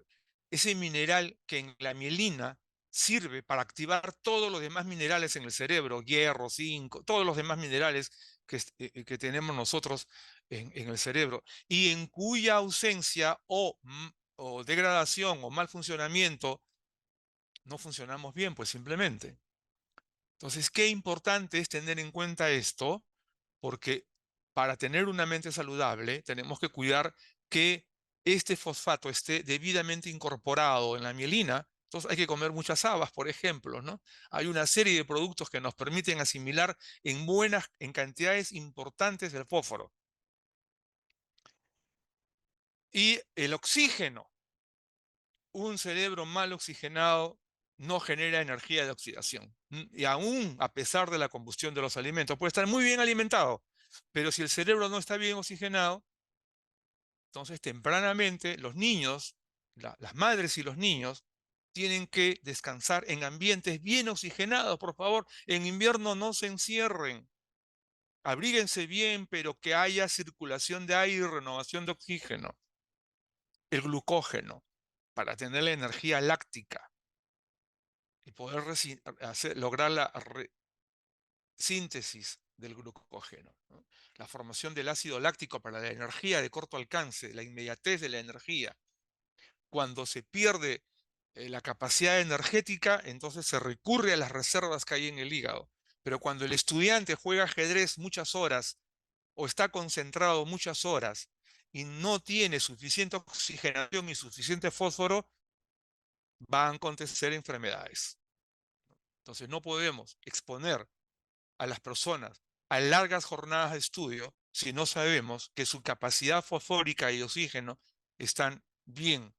ese mineral que en la mielina sirve para activar todos los demás minerales en el cerebro, hierro, zinc, todos los demás minerales que tenemos nosotros en el cerebro, y en cuya ausencia o degradación o mal funcionamiento no funcionamos bien, pues simplemente. Entonces, qué importante es tener en cuenta esto, porque para tener una mente saludable tenemos que cuidar que este fosfato esté debidamente incorporado en la mielina. Entonces hay que comer muchas habas, por ejemplo, ¿no? Hay una serie de productos que nos permiten asimilar en cantidades importantes el fósforo. Y el oxígeno. Un cerebro mal oxigenado no genera energía de oxidación. Y aún a pesar de la combustión de los alimentos, puede estar muy bien alimentado, pero si el cerebro no está bien oxigenado, entonces tempranamente los niños, las madres y los niños, tienen que descansar en ambientes bien oxigenados, por favor. En invierno no se encierren. Abríguense bien, pero que haya circulación de aire y renovación de oxígeno. El glucógeno, para tener la energía láctica y poder lograr la síntesis del glucógeno, ¿no? La formación del ácido láctico para la energía de corto alcance, la inmediatez de la energía. Cuando se pierde la capacidad energética, entonces se recurre a las reservas que hay en el hígado. Pero cuando el estudiante juega ajedrez muchas horas o está concentrado muchas horas y no tiene suficiente oxigenación y suficiente fósforo, van a acontecer enfermedades. Entonces no podemos exponer a las personas a largas jornadas de estudio si no sabemos que su capacidad fosfórica y de oxígeno están bien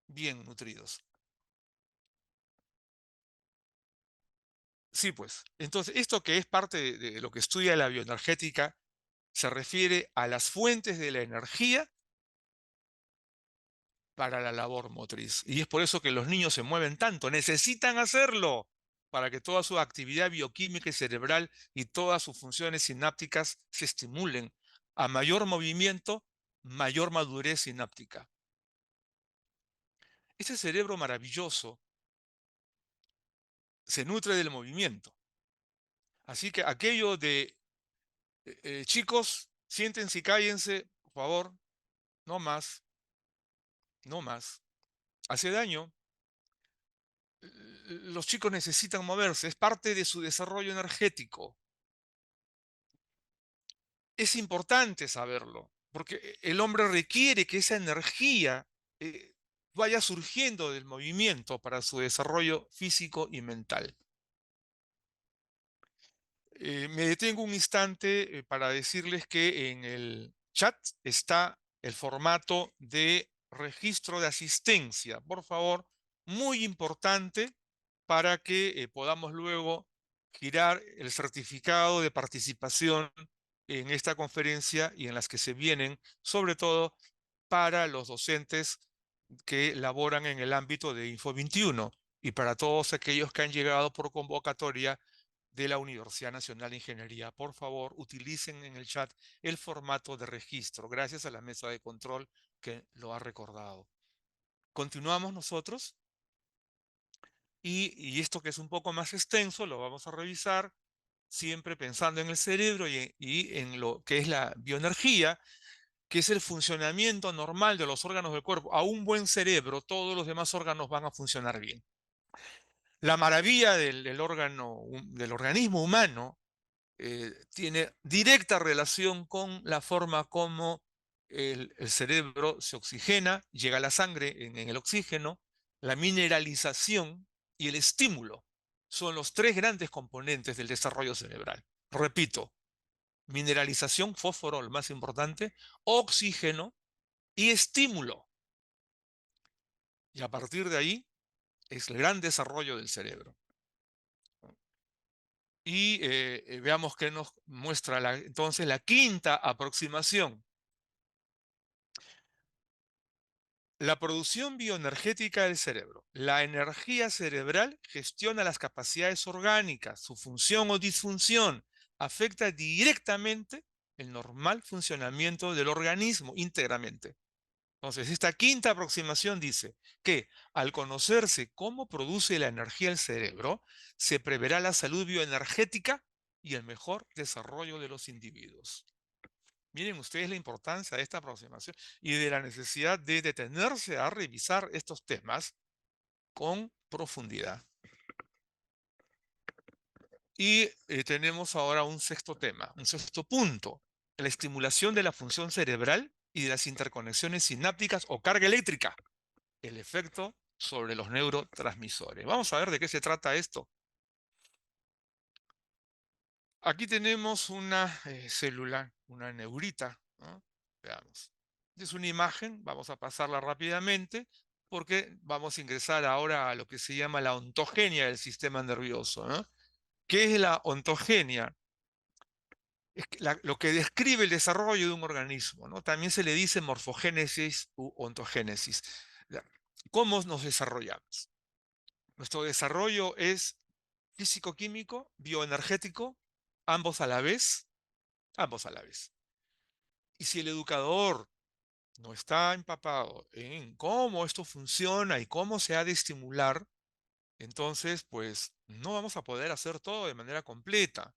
nutridos. Sí, pues. Entonces, esto que es parte de lo que estudia la bioenergética se refiere a las fuentes de la energía para la labor motriz. Y es por eso que los niños se mueven tanto. Necesitan hacerlo para que toda su actividad bioquímica y cerebral y todas sus funciones sinápticas se estimulen. A mayor movimiento, mayor madurez sináptica. Ese cerebro maravilloso se nutre del movimiento. Así que aquello de chicos, siéntense y cállense, por favor, no más, no más. Hace daño. los chicos necesitan moverse, es parte de su desarrollo energético. Es importante saberlo, porque el hombre requiere que esa energía vaya surgiendo del movimiento para su desarrollo físico y mental. Me detengo un instante para decirles que en el chat está el formato de registro de asistencia. Por favor, muy importante para que podamos luego girar el certificado de participación en esta conferencia y en las que se vienen, sobre todo para los docentes que laboran en el ámbito de Info 21 y para todos aquellos que han llegado por convocatoria de la Universidad Nacional de Ingeniería. Por favor, utilicen en el chat el formato de registro, gracias a la mesa de control que lo ha recordado. Continuamos nosotros y esto que es un poco más extenso lo vamos a revisar siempre pensando en el cerebro y en lo que es la bioenergía, que es el funcionamiento normal de los órganos del cuerpo. A un buen cerebro, todos los demás órganos van a funcionar bien. La maravilla del organismo humano tiene directa relación con la forma como el cerebro se oxigena, llega a la sangre en el oxígeno, la mineralización y el estímulo. Son los tres grandes componentes del desarrollo cerebral. Repito, mineralización, fósforo, el más importante, oxígeno y estímulo. Y a partir de ahí es el gran desarrollo del cerebro. Y veamos qué nos muestra entonces la quinta aproximación. La producción bioenergética del cerebro. La energía cerebral gestiona las capacidades orgánicas, su función o disfunción, afecta directamente el normal funcionamiento del organismo íntegramente. Entonces, esta quinta aproximación dice que al conocerse cómo produce la energía el cerebro, se preverá la salud bioenergética y el mejor desarrollo de los individuos. Miren ustedes la importancia de esta aproximación y de la necesidad de detenerse a revisar estos temas con profundidad. Y tenemos ahora un sexto tema, un sexto punto, la estimulación de la función cerebral y de las interconexiones sinápticas o carga eléctrica, el efecto sobre los neurotransmisores. Vamos a ver de qué se trata esto. Aquí tenemos una célula, una neurita, ¿no? Veamos. Es una imagen, vamos a pasarla rápidamente porque vamos a ingresar ahora a lo que se llama la ontogenia del sistema nervioso, ¿no? ¿Qué es la ontogenia? Es lo que describe el desarrollo de un organismo, ¿no? También se le dice morfogénesis u ontogénesis. ¿Cómo nos desarrollamos? Nuestro desarrollo es físico-químico, bioenergético, ambos a la vez, ambos a la vez. Y si el educador no está empapado en cómo esto funciona y cómo se ha de estimular, entonces, pues, no vamos a poder hacer todo de manera completa.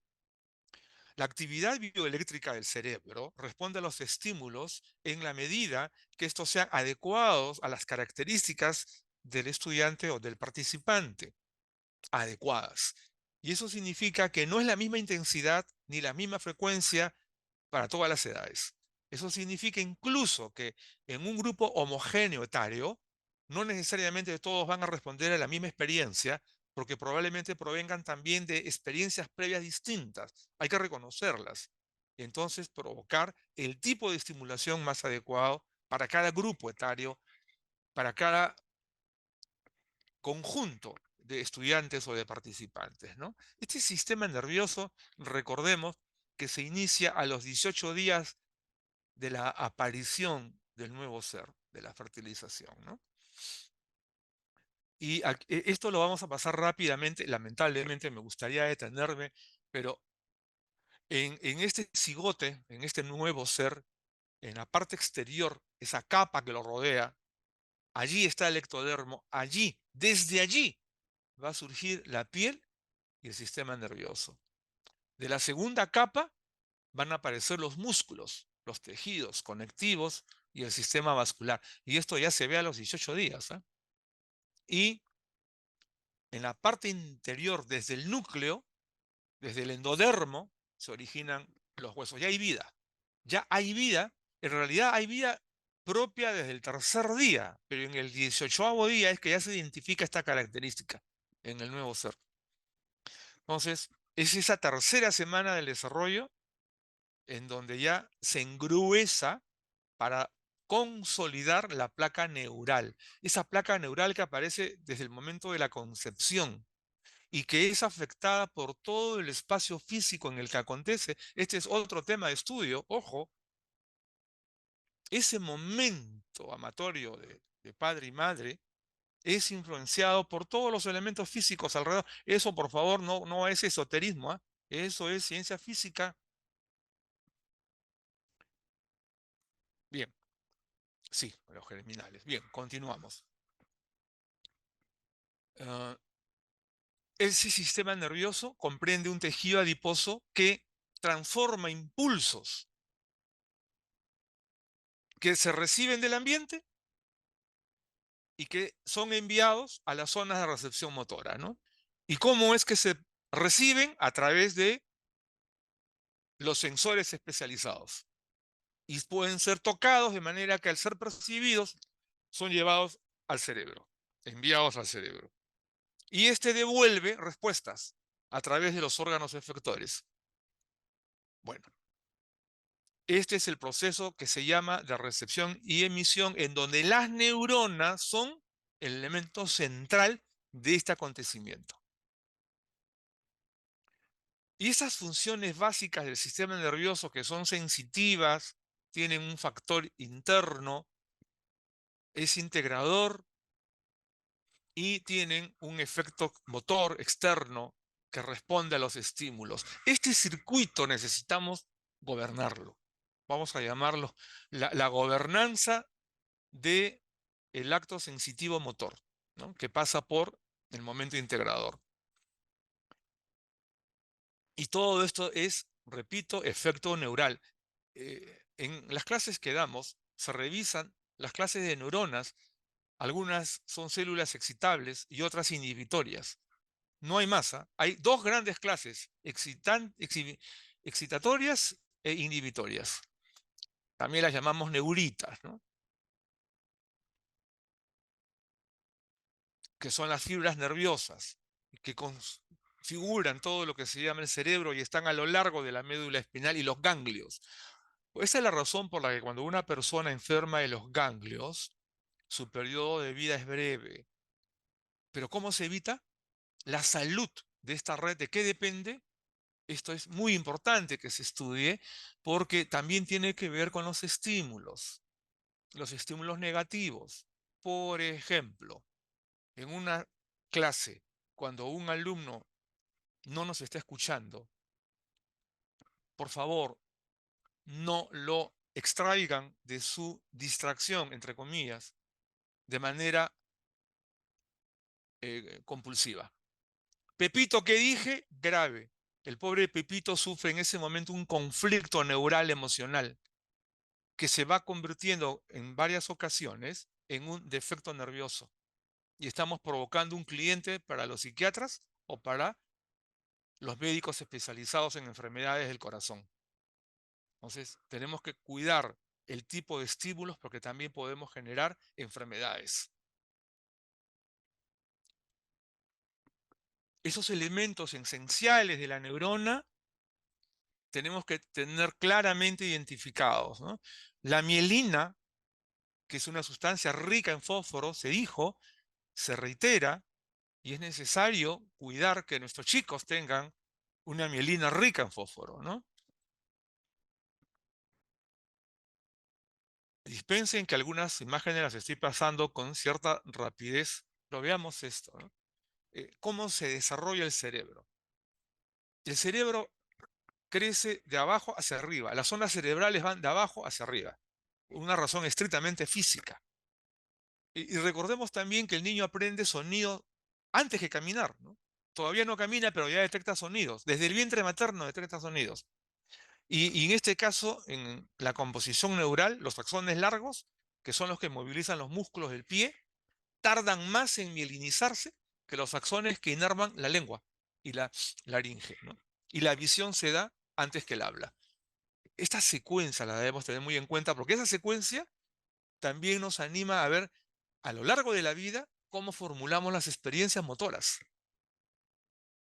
La actividad bioeléctrica del cerebro responde a los estímulos en la medida que estos sean adecuados a las características del estudiante o del participante, adecuadas. Y eso significa que no es la misma intensidad ni la misma frecuencia para todas las edades. Eso significa incluso que en un grupo homogéneo etario, no necesariamente todos van a responder a la misma experiencia, porque probablemente provengan también de experiencias previas distintas. Hay que reconocerlas. Y entonces provocar el tipo de estimulación más adecuado para cada grupo etario, para cada conjunto de estudiantes o de participantes, ¿no? Este sistema nervioso, recordemos que se inicia a los 18 días de la aparición del nuevo ser, de la fertilización, ¿no? Y esto lo vamos a pasar rápidamente, lamentablemente me gustaría detenerme, pero en este cigote, en este nuevo ser, en la parte exterior, esa capa que lo rodea, allí está el ectodermo, allí, desde allí, va a surgir la piel y el sistema nervioso. De la segunda capa van a aparecer los músculos, los tejidos conectivos y el sistema vascular. Y esto ya se ve a los 18 días, ¿eh? Y en la parte interior, desde el núcleo, desde el endodermo, se originan los huesos. Ya hay vida. Ya hay vida. En realidad hay vida propia desde el tercer día, pero en el 18º día es que ya se identifica esta característica en el nuevo ser. Entonces, es esa tercera semana del desarrollo en donde ya se engruesa para consolidar la placa neural. Esa placa neural que aparece desde el momento de la concepción y que es afectada por todo el espacio físico en el que acontece. Este es otro tema de estudio, ojo, ese momento amatorio de padre y madre es influenciado por todos los elementos físicos alrededor. Eso, por favor, no es esoterismo, ¿ah? Eso es ciencia física. Bien, sí, los germinales. Bien, continuamos. Ah, ese sistema nervioso comprende un tejido adiposo que transforma impulsos que se reciben del ambiente y que son enviados a las zonas de recepción motora, ¿no? ¿Y cómo es que se reciben? A través de los sensores especializados. Y pueden ser tocados de manera que al ser percibidos son llevados al cerebro, enviados al cerebro. Y este devuelve respuestas a través de los órganos efectores. Bueno, este es el proceso que se llama de recepción y emisión, en donde las neuronas son el elemento central de este acontecimiento. Y esas funciones básicas del sistema nervioso que son sensitivas, tienen un factor interno, es integrador y tienen un efecto motor externo que responde a los estímulos. Este circuito necesitamos gobernarlo. Vamos a llamarlo la gobernanza del acto sensitivo motor, ¿no? Que pasa por el momento integrador. Y todo esto es, repito, efecto neural. En las clases que damos se revisan las clases de neuronas. Algunas son células excitables y otras inhibitorias. No hay masa. Hay dos grandes clases, excitatorias e inhibitorias. También las llamamos neuritas, ¿no? Que son las fibras nerviosas, que configuran todo lo que se llama el cerebro y están a lo largo de la médula espinal y los ganglios. Esa es la razón por la que cuando una persona enferma de los ganglios, su periodo de vida es breve. Pero ¿cómo se evita? La salud de esta red, ¿de qué depende? Esto es muy importante que se estudie porque también tiene que ver con los estímulos negativos. Por ejemplo, en una clase, cuando un alumno no nos está escuchando, por favor, no lo extraigan de su distracción, entre comillas, de manera compulsiva. Pepito, ¿qué dije? Grave. El pobre Pepito sufre en ese momento un conflicto neural emocional que se va convirtiendo en varias ocasiones en un defecto nervioso. Y estamos provocando un cliente para los psiquiatras o para los médicos especializados en enfermedades del corazón. Entonces, tenemos que cuidar el tipo de estímulos porque también podemos generar enfermedades. Esos elementos esenciales de la neurona tenemos que tener claramente identificados, ¿no? La mielina, que es una sustancia rica en fósforo, se dijo, se reitera, y es necesario cuidar que nuestros chicos tengan una mielina rica en fósforo, ¿no? Dispensen que algunas imágenes las estoy pasando con cierta rapidez, pero veamos esto, ¿no? ¿Cómo se desarrolla el cerebro? El cerebro crece de abajo hacia arriba, las zonas cerebrales van de abajo hacia arriba, una razón estrictamente física. Y recordemos también que el niño aprende sonidos antes que caminar, ¿no? Todavía no camina, pero ya detecta sonidos. Desde el vientre materno detecta sonidos. Y en este caso, en la composición neural, los axones largos, que son los que movilizan los músculos del pie, tardan más en mielinizarse que los axones que inervan la lengua y la laringe, ¿no? Y la visión se da antes que el habla. Esta secuencia la debemos tener muy en cuenta porque esa secuencia también nos anima a ver a lo largo de la vida cómo formulamos las experiencias motoras.